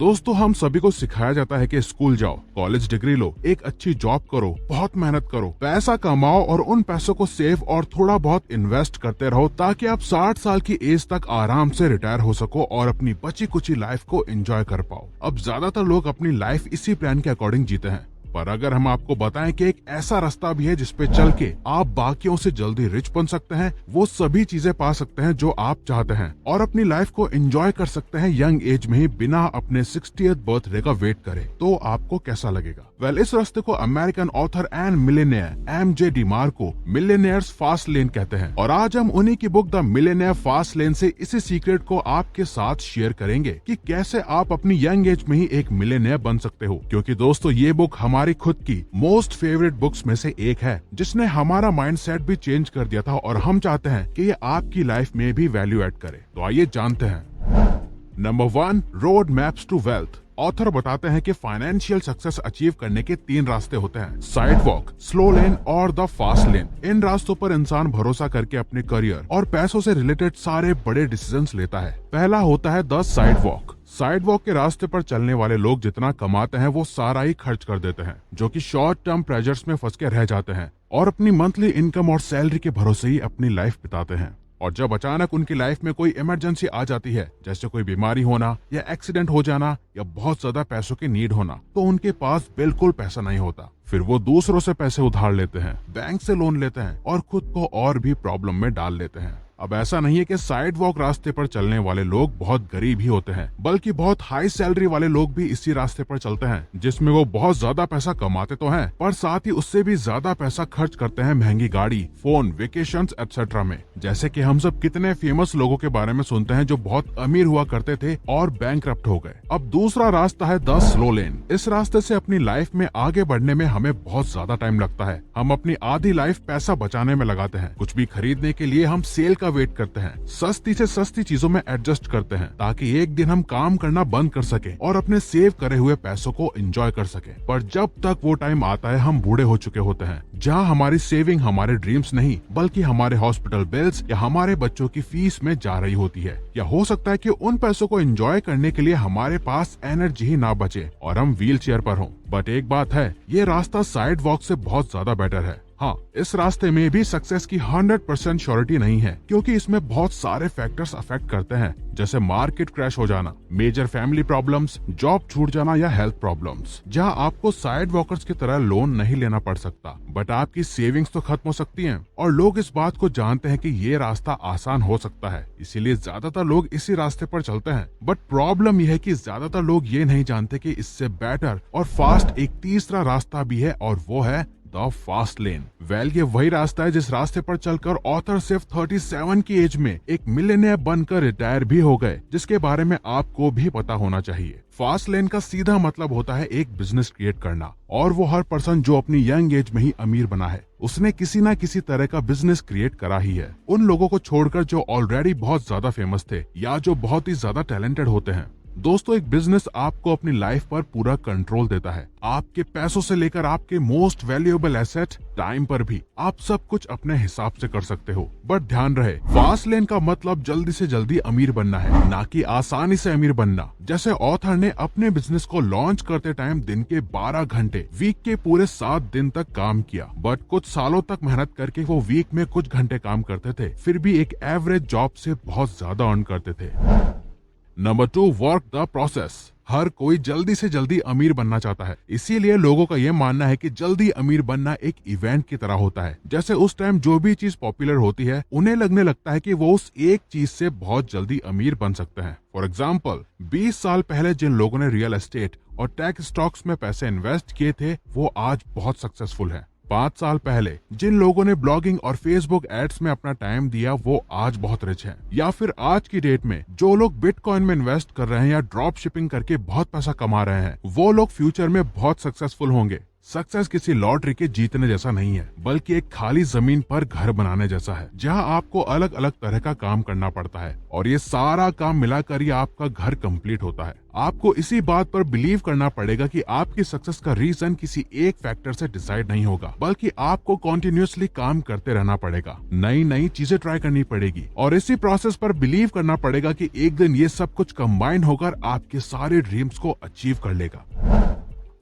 दोस्तों हम सभी को सिखाया जाता है कि स्कूल जाओ, कॉलेज डिग्री लो, एक अच्छी जॉब करो, बहुत मेहनत करो, पैसा कमाओ और उन पैसों को सेव और थोड़ा बहुत इन्वेस्ट करते रहो ताकि आप 60 साल की एज तक आराम से रिटायर हो सको और अपनी बची कुची लाइफ को एंजॉय कर पाओ। अब ज्यादातर लोग अपनी लाइफ इसी प्लान के अकॉर्डिंग जीते हैं, पर अगर हम आपको बताएं कि एक ऐसा रास्ता भी है जिसपे चल के आप बाकियों से जल्दी रिच बन सकते हैं, वो सभी चीजें पा सकते हैं जो आप चाहते हैं और अपनी लाइफ को एंजॉय कर सकते हैं यंग एज में ही बिना अपने 60th बर्थडे का वेट करे, तो आपको कैसा लगेगा? इस रास्ते को अमेरिकन ऑथर एंड मिलेनियर एम.जे. डिमार्को मिलेनियर्स फास्ट लेन कहते हैं और आज हम उन्हीं की book the millionaire fast lane से इसी सीक्रेट को आपके साथ शेयर करेंगे कि कैसे आप अपनी यंग एज में ही एक मिलेनियर बन सकते हो। क्योंकि दोस्तों ये बुक हमारी खुद की मोस्ट फेवरेट बुक्स में से एक है जिसने हमारा माइंडसेट भी चेंज कर दिया था और हम चाहते हैं कि ये आपकी लाइफ में भी वैल्यू ऐड करे। तो आइए जानते हैं। Number 1, road maps to wealth. Author बताते हैं कि फाइनेंशियल सक्सेस अचीव करने के 3 रास्ते होते हैं, साइड वॉक, स्लो लेन और द फास्ट लेन। इन रास्तों पर इंसान भरोसा करके अपने करियर और पैसों से रिलेटेड सारे बड़े डिसीजंस लेता है। पहला होता है the side walk. Side walk के रास्ते पर चलने वाले लोग जितना कमाते हैं वो सारा ही खर्च कर देते हैं, जो कि शॉर्ट टर्म प्रेजर्स में फंस के रह जाते हैं और अपनी मंथली इनकम और सैलरी के भरोसे ही अपनी लाइफ बिताते हैं। और जब अचानक उनकी लाइफ में कोई इमरजेंसी आ जाती है, जैसे कोई बीमारी होना या एक्सीडेंट हो जाना या बहुत ज्यादा पैसों की नीड होना, तो उनके पास बिल्कुल पैसा नहीं होता। फिर वो दूसरों से पैसे उधार लेते हैं, बैंक से लोन लेते हैं और खुद को और भी प्रॉब्लम में डाल लेते हैं। अब ऐसा नहीं है कि साइड वॉक रास्ते पर चलने वाले लोग बहुत गरीब ही होते हैं, बल्कि बहुत हाई सैलरी वाले लोग भी इसी रास्ते पर चलते हैं, जिसमें वो बहुत ज्यादा पैसा कमाते तो हैं, पर साथ ही उससे भी ज्यादा पैसा खर्च करते हैं महंगी गाड़ी, फोन, वेकेशंस एटसेट्रा में। जैसे कि हम सब कितने फेमस लोगों के बारे में सुनते हैं जो बहुत अमीर हुआ करते थे और बैंकरप्ट हो गए। अब दूसरा रास्ता है द स्लो लेन। इस रास्ते से अपनी लाइफ में आगे बढ़ने में हमें बहुत ज्यादा टाइम लगता है। हम अपनी आधी लाइफ पैसा बचाने में लगाते हैं। कुछ भी खरीदने के लिए हम सेल का वेट करते हैं, सस्ती से सस्ती चीजों में एडजस्ट करते हैं ताकि एक दिन हम काम करना बंद कर सके और अपने सेव करे हुए पैसों को एंजॉय कर सके। पर जब तक वो टाइम आता है हम बूढ़े हो चुके होते हैं, जहाँ हमारी सेविंग हमारे ड्रीम्स नहीं बल्कि हमारे हॉस्पिटल बिल्स या हमारे बच्चों की फीस में जा रही होती है। या हो सकता है कि उन पैसों को एंजॉय करने के लिए हमारे पास एनर्जी ही ना बचे और हम व्हील चेयर पर हों। बट एक बात है, ये रास्ता साइड वॉक से बहुत ज्यादा बेटर है। हाँ, इस रास्ते में भी सक्सेस की 100% श्योरिटी नहीं है, क्योंकि इसमें बहुत सारे फैक्टर्स अफेक्ट करते हैं, जैसे मार्केट क्रैश हो जाना, मेजर फैमिली प्रॉब्लम्स, जॉब छूट जाना या हेल्थ प्रॉब्लम्स। जहाँ आपको साइड वॉकर्स की तरह लोन नहीं लेना पड़ सकता, बट आपकी सेविंग्स तो खत्म हो सकती हैं। और लोग इस बात को जानते हैं कि ये रास्ता आसान हो सकता है, इसीलिए ज्यादातर लोग इसी रास्ते पर चलते हैं। बट प्रॉब्लम यह है कि ज्यादातर लोग ये नहीं जानते कि इससे बेटर और फास्ट एक तीसरा रास्ता भी है और वो है द फास्ट लेन। ये वही रास्ता है जिस रास्ते पर चलकर ऑथर सिर्फ 37 की एज में एक मिलियनेयर बनकर रिटायर भी हो गए, जिसके बारे में आपको भी पता होना चाहिए। फास्ट लेन का सीधा मतलब होता है एक बिजनेस क्रिएट करना, और वो हर पर्सन जो अपनी यंग एज में ही अमीर बना है, उसने किसी ना किसी तरह का बिजनेस क्रिएट करा ही है। उन लोगों को छोड़कर जो ऑलरेडी बहुत ज्यादा फेमस थे या जो बहुत ही ज्यादा टैलेंटेड होते हैं। दोस्तों, एक बिजनेस आपको अपनी लाइफ पर पूरा कंट्रोल देता है, आपके पैसों से लेकर आपके मोस्ट वैल्यूएबल एसेट टाइम पर भी। आप सब कुछ अपने हिसाब से कर सकते हो। बट ध्यान रहे, फास्ट लेन का मतलब जल्दी से जल्दी अमीर बनना है, ना कि आसानी से अमीर बनना। जैसे ऑथर ने अपने बिजनेस को लॉन्च करते टाइम दिन के 12 घंटे, वीक के पूरे 7 दिन तक काम किया, बट कुछ सालों तक मेहनत करके वो वीक में कुछ घंटे काम करते थे, फिर भी एक एवरेज जॉब से बहुत ज्यादा अर्न करते थे। Number 2, work the process. हर कोई जल्दी से जल्दी अमीर बनना चाहता है, इसीलिए लोगों का यह मानना है कि जल्दी अमीर बनना एक इवेंट की तरह होता है। जैसे उस टाइम जो भी चीज पॉपुलर होती है, उन्हें लगने लगता है कि वो उस एक चीज से बहुत जल्दी अमीर बन सकते हैं। फॉर एग्जाम्पल, 20 साल पहले जिन लोगों ने रियल एस्टेट और टेक स्टॉक्स में पैसे इन्वेस्ट किए थे, वो आज बहुत सक्सेसफुल है। 5 साल पहले जिन लोगों ने ब्लॉगिंग और फेसबुक एड्स में अपना टाइम दिया, वो आज बहुत रिच हैं। या फिर आज की डेट में जो लोग बिटकॉइन में इन्वेस्ट कर रहे हैं या ड्रॉप शिपिंग करके बहुत पैसा कमा रहे हैं, वो लोग फ्यूचर में बहुत सक्सेसफुल होंगे। सक्सेस किसी लॉटरी के जीतने जैसा नहीं है, बल्कि एक खाली जमीन पर घर बनाने जैसा है, जहां आपको अलग अलग तरह का काम करना पड़ता है और ये सारा काम मिलाकर ही आपका घर कंप्लीट होता है। आपको इसी बात पर बिलीव करना पड़ेगा कि आपकी सक्सेस का रीजन किसी एक फैक्टर से डिसाइड नहीं होगा, बल्कि आपको कॉन्टिन्यूसली काम करते रहना पड़ेगा, नई नई चीजें ट्राई करनी पड़ेगी और इसी प्रोसेस पर बिलीव करना पड़ेगा कि एक दिन ये सब कुछ कंबाइन होकर आपके सारे ड्रीम्स को अचीव कर लेगा।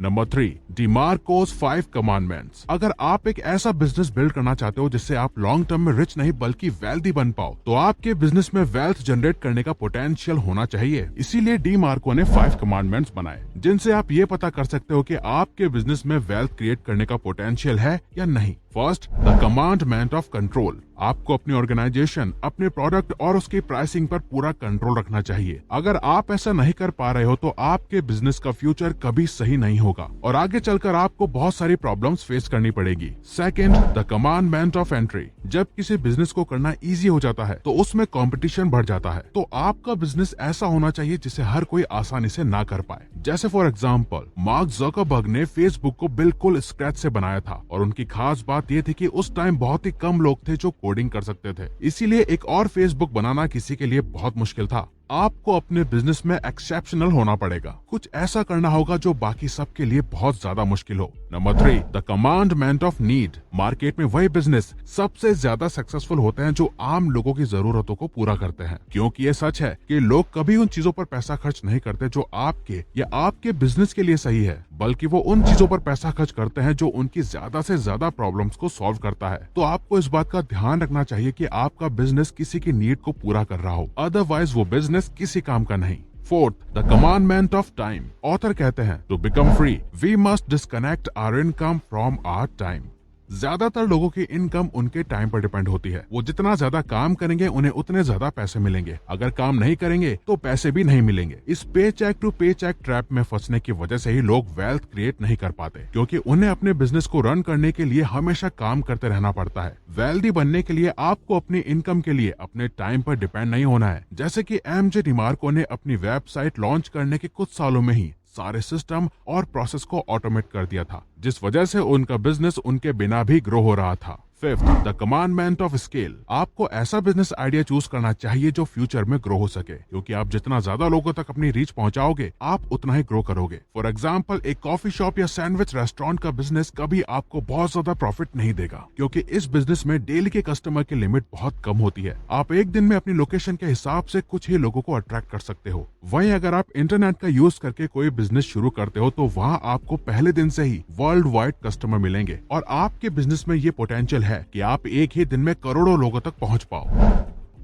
Number 3, डिमार्कोस 5 commandments. अगर आप एक ऐसा बिजनेस बिल्ड करना चाहते हो जिससे आप लॉन्ग टर्म में रिच नहीं बल्कि वेल्दी बन पाओ, तो आपके बिजनेस में वेल्थ जनरेट करने का पोटेंशियल होना चाहिए। इसीलिए डिमार्को ने 5 कमांडमेंट्स बनाए, जिनसे आप ये पता कर सकते हो कि आपके बिजनेस में वेल्थ क्रिएट करने का पोटेंशियल है या नहीं। First, the commandment of control. आपको अपनी ऑर्गेनाइजेशन, अपने प्रोडक्ट और उसकी प्राइसिंग पर पूरा कंट्रोल रखना चाहिए। अगर आप ऐसा नहीं कर पा रहे हो तो आपके बिजनेस का फ्यूचर कभी सही नहीं होगा और आगे चलकर आपको बहुत सारी प्रॉब्लम्स फेस करनी पड़ेगी। Second, the commandment of entry. जब किसी बिजनेस को करना इजी हो जाता है तो उसमें कंपटीशन बढ़ जाता है, तो आपका बिजनेस ऐसा होना चाहिए जिसे हर कोई आसानी से ना कर पाए। जैसे फॉर एग्जाम्पल, मार्क ज़करबर्ग ने फेसबुक को बिल्कुल स्क्रैच से बनाया था और उनकी खास बात ये थी कि उस टाइम बहुत ही कम लोग थे जो कोडिंग कर सकते थे, इसीलिए एक और फेसबुक बनाना किसी के लिए बहुत मुश्किल था। आपको अपने बिजनेस में एक्सेप्शनल होना पड़ेगा, कुछ ऐसा करना होगा जो बाकी सबके लिए बहुत ज्यादा मुश्किल हो। Number 3, the commandment of need. Market में वही बिजनेस सबसे ज्यादा सक्सेसफुल होते हैं जो आम लोगों की जरूरतों को पूरा करते हैं, क्योंकि ये सच है कि लोग कभी उन चीजों पर पैसा खर्च नहीं करते जो आपके या आपके बिजनेस के लिए सही है, बल्कि वो उन चीजों पर पैसा खर्च करते हैं जो उनकी ज्यादा से ज्यादा प्रॉब्लम्स को सॉल्व करता है। तो आपको इस बात का ध्यान रखना चाहिए कि आपका बिजनेस किसी की नीड को पूरा कर रहा हो, अदरवाइज वो बिजनेस किसी काम का नहीं। Fourth, the commandment of time. Author कहते हैं, to become free we must disconnect our income from our time. ज्यादातर लोगों की इनकम उनके टाइम पर डिपेंड होती है। वो जितना ज्यादा काम करेंगे उन्हें उतने ज्यादा पैसे मिलेंगे, अगर काम नहीं करेंगे तो पैसे भी नहीं मिलेंगे। इस पे चेक टू पे चेक ट्रैप में फंसने की वजह से ही लोग वेल्थ क्रिएट नहीं कर पाते, क्योंकि उन्हें अपने बिजनेस को रन करने के लिए हमेशा काम करते रहना पड़ता है। वेल्दी बनने के लिए आपको अपनी इनकम के लिए अपने टाइम पर डिपेंड नहीं होना है। जैसे कि एमजे डिमार्को ने अपनी वेबसाइट लॉन्च करने के कुछ सालों में ही सारे सिस्टम और प्रोसेस को ऑटोमेट कर दिया था, जिस वजह से उनका बिजनेस उनके बिना भी ग्रो हो रहा था। Fifth, the commandment of scale. आपको ऐसा बिजनेस आइडिया चूज करना चाहिए जो फ्यूचर में ग्रो हो सके, क्योंकि आप जितना ज्यादा लोगों तक अपनी रीच पहुंचाओगे आप उतना ही ग्रो करोगे। फॉर एग्जाम्पल, एक कॉफी शॉप या सैंडविच रेस्टोरेंट का बिजनेस कभी आपको बहुत ज्यादा प्रॉफिट नहीं देगा, क्योंकि इस बिजनेस में डेली के कस्टमर की लिमिट बहुत कम होती है। आप एक दिन में अपनी लोकेशन के हिसाब से कुछ ही लोगों को अट्रैक्ट कर सकते हो। वहीं अगर आप इंटरनेट का यूज करके कोई बिजनेस शुरू करते हो तो वहाँ आपको पहले दिन से ही वर्ल्ड वाइड कस्टमर मिलेंगे और आपके बिजनेस में ये पोटेंशियल है कि आप एक ही दिन में करोड़ों लोगों तक पहुंच पाओ।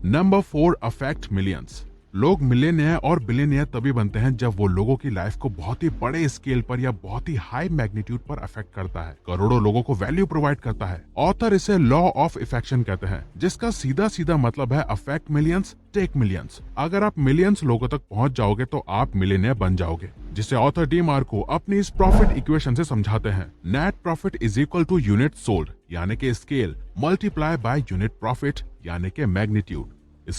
Number 4, affect millions. लोग मिलियनियर और बिलियनियर तभी बनते हैं जब वो लोगों की लाइफ को बहुत ही बड़े स्केल पर या बहुत ही हाई मैग्नीट्यूड पर अफेक्ट करता है, करोड़ों लोगों को वैल्यू प्रोवाइड करता है। ऑथर इसे लॉ ऑफ इफेक्शन कहते हैं, जिसका सीधा सीधा मतलब है अफेक्ट मिलियंस टेक मिलियंस। अगर आप मिलियंस लोगों तक पहुंच जाओगे तो आप मिलियनियर बन जाओगे, जिसे ऑथर डिमार्को अपनी इस प्रॉफिट इक्वेशन से समझाते हैं। Net profit is equal to unit sold यानी कि scale multiply by unit profit यानी कि मैग्नीट्यूड।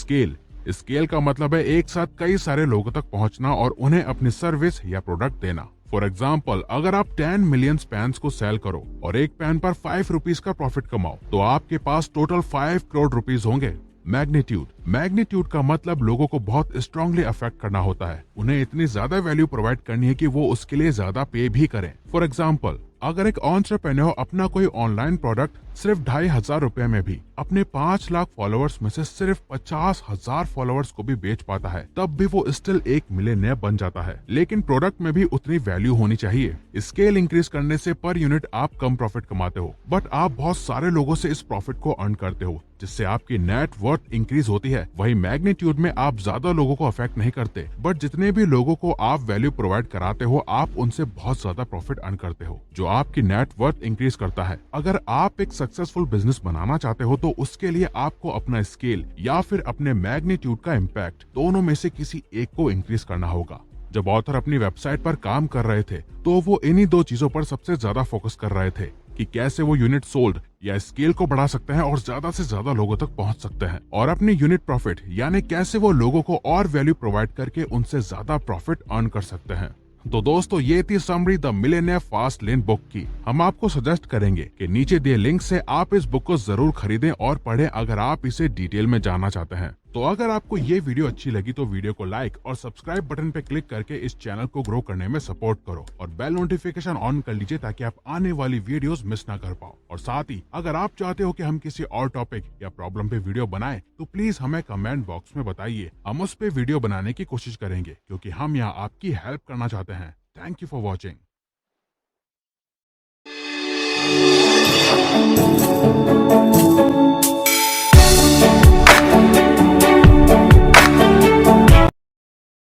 स्केल का मतलब है एक साथ कई सारे लोगों तक पहुंचना और उन्हें अपनी सर्विस या प्रोडक्ट देना। फॉर एग्जाम्पल, अगर आप 10 मिलियन पैन्स को सेल करो और एक पैन पर 5 रुपीज का प्रॉफिट कमाओ तो आपके पास टोटल 5 करोड़ रुपीज होंगे। मैग्नीट्यूड का मतलब लोगों को बहुत स्ट्रांगली अफेक्ट करना होता है, उन्हें इतनी ज्यादा वैल्यू प्रोवाइड करनी है कि वो उसके लिए ज्यादा पे भी करें। फॉर एग्जाम्पल, अगर एक एंटरप्रेन्योर अपना कोई ऑनलाइन प्रोडक्ट सिर्फ 2,500 रुपए में भी अपने 5 लाख फॉलोअर्स में से सिर्फ 50,000 फॉलोअर्स को भी बेच पाता है, तब भी वो स्टिल एक मिलियनियर बन जाता है। लेकिन प्रोडक्ट में भी उतनी वैल्यू होनी चाहिए। स्केल इंक्रीज करने से पर यूनिट आप कम प्रॉफिट कमाते हो, बट आप बहुत सारे लोगों से इस प्रॉफिट को अर्न करते हो, जिससे आपकी नेट वर्थ इंक्रीज होती है। वही मैग्नीट्यूड में आप ज्यादा लोगों को अफेक्ट नहीं करते, बट जितने भी लोगों को आप वैल्यू प्रोवाइड कराते हो आप उनसे बहुत ज्यादा प्रॉफिट अर्न करते हो, जो आपकी नेट वर्थ इंक्रीज करता है। अगर आप एक सक्सेसफुल बिजनेस बनाना चाहते हो तो उसके लिए आपको अपना स्केल या फिर अपने मैग्नीट्यूड का इम्पैक्ट दोनों में से किसी एक को इंक्रीज करना होगा। जब ऑथर अपनी वेबसाइट पर काम कर रहे थे तो वो इन्हीं 2 चीजों पर सबसे ज्यादा फोकस कर रहे थे कि कैसे वो यूनिट सोल्ड या स्केल को बढ़ा सकते हैं और ज्यादा से ज्यादा लोगों तक पहुंच सकते हैं, और अपनी यूनिट प्रॉफिट यानी कैसे वो लोगों को और वैल्यू प्रोवाइड करके उनसे ज्यादा प्रॉफिट अर्न कर सकते हैं। तो दोस्तों ये थी summary the millionaire fast lane book की। हम आपको सजेस्ट करेंगे कि नीचे दिए लिंक से आप इस बुक को जरूर खरीदें और पढ़ें अगर आप इसे डिटेल में जानना चाहते हैं। तो अगर आपको ये वीडियो अच्छी लगी तो वीडियो को लाइक और सब्सक्राइब बटन पे क्लिक करके इस चैनल को ग्रो करने में सपोर्ट करो और बेल नोटिफिकेशन ऑन कर लीजिए ताकि आप आने वाली वीडियोस मिस ना कर पाओ। और साथ ही अगर आप चाहते हो कि हम किसी और टॉपिक या प्रॉब्लम पे वीडियो बनाएं तो प्लीज हमें कमेंट बॉक्स में बताइए, हम उस पे वीडियो बनाने की कोशिश करेंगे क्योंकि हम यहाँ आपकी हेल्प करना चाहते हैं। Thank you for watching.